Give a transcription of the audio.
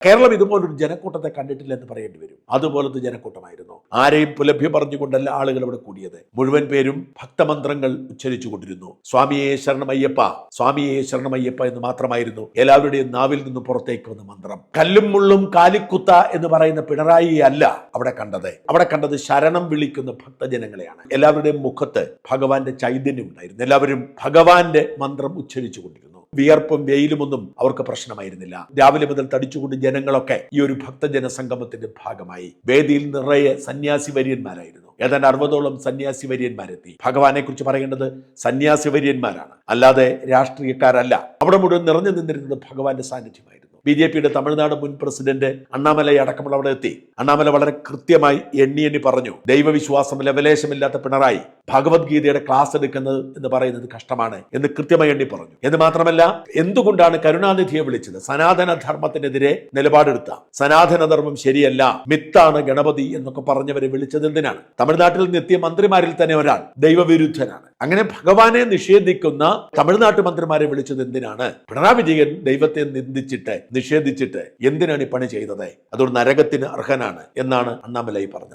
കേരളം ഇതുപോലൊരു ജനക്കൂട്ടത്തെ കണ്ടിട്ടില്ല എന്ന് പറയേണ്ടി വരും. അതുപോലത്തെ ജനക്കൂട്ടമായിരുന്നു. ആരെയും പുലഭ്യം പറഞ്ഞുകൊണ്ടല്ല ആളുകൾ അവിടെ കൂടിയത്. മുഴുവൻ പേരും ഭക്തമന്ത്രങ്ങൾ ഉച്ചരിച്ചുകൊണ്ടിരുന്നു. സ്വാമിയെ ശരണമയ്യപ്പ, സ്വാമിയെ ശരണമയ്യപ്പ എന്ന് മാത്രമായിരുന്നു എല്ലാവരുടെയും നാവിൽ നിന്ന് പുറത്തേക്ക് വന്ന മന്ത്രം. കല്ലും മുള്ളും കാലിക്കുത്ത എന്ന് പറയുന്ന പിണറായി അല്ല അവിടെ കണ്ടത്. അവിടെ കണ്ടത് ശരണം വിളിക്കുന്ന ഭക്തജനങ്ങളെയാണ്. എല്ലാവരുടെയും മുഖത്ത് ഭഗവാന്റെ ചൈതന്യം ഉണ്ടായിരുന്നു. എല്ലാവരും ഭഗവാന്റെ മന്ത്രം ഉച്ചരിച്ചുകൊണ്ടിരുന്നു. വിയർപ്പും വെയിലുമൊന്നും അവർക്ക് പ്രശ്നമായിരുന്നില്ല. രാവിലെ മുതൽ തടിച്ചുകൊണ്ട് ജനങ്ങളൊക്കെ ഈ ഒരു ഭക്തജന സംഗമത്തിന്റെ ഭാഗമായി. വേദിയിൽ നിറയെ സന്യാസി വര്യന്മാരായിരുന്നു. ഏതാണ്ട് 60ഓളം സന്യാസി വര്യന്മാരെത്തി. ഭഗവാനെ കുറിച്ച് പറയേണ്ടത് സന്യാസി വര്യന്മാരാണ്, അല്ലാതെ രാഷ്ട്രീയക്കാരല്ല. അവിടെ മുഴുവൻ നിറഞ്ഞു നിന്നിരുന്നത് ഭഗവാന്റെ സാന്നിധ്യമായിരുന്നു. BJPയുടെ തമിഴ്നാട് മുൻ പ്രസിഡന്റ് അണ്ണാമലൈ അടക്കമുള്ള അവിടെ എത്തി. അണ്ണാമല വളരെ കൃത്യമായി എണ്ണി പറഞ്ഞു, ദൈവവിശ്വാസം ലവലേശമില്ലാത്ത പിണറായി ഭഗവത്ഗീതയുടെ ക്ലാസ് എടുക്കുന്നത് എന്ന് പറയുന്നത് കഷ്ടമാണ് എന്ന് കൃത്യമായി എണ്ണി പറഞ്ഞു. എന്ന് മാത്രമല്ല, എന്തുകൊണ്ടാണ് കരുണാനിധിയെ വിളിച്ചത്? സനാതന ധർമ്മത്തിനെതിരെ നിലപാടെടുത്ത, സനാതന ധർമ്മം ശരിയല്ല, മിത്താണ് ഗണപതി എന്നൊക്കെ പറഞ്ഞവരെ വിളിച്ചത് എന്തിനാണ്? തമിഴ്നാട്ടിൽ നിന്നെത്തിയ മന്ത്രിമാരിൽ തന്നെ ഒരാൾ ദൈവവിരുദ്ധനാണ്. അങ്ങനെ ഭഗവാനെ നിഷേധിക്കുന്ന തമിഴ്നാട്ടു മന്ത്രിമാരെ വിളിച്ചത് എന്തിനാണ്? പിണറായി വിജയൻ ദൈവത്തെ നിന്ദിച്ചിട്ട് നിഷേധിച്ചിട്ട് എന്തിനാണ് ഈ പണി ചെയ്തത്? അതൊരു നരകത്തിന് അർഹനാണ് എന്നാണ് അണ്ണാമലൈ പറഞ്ഞത്.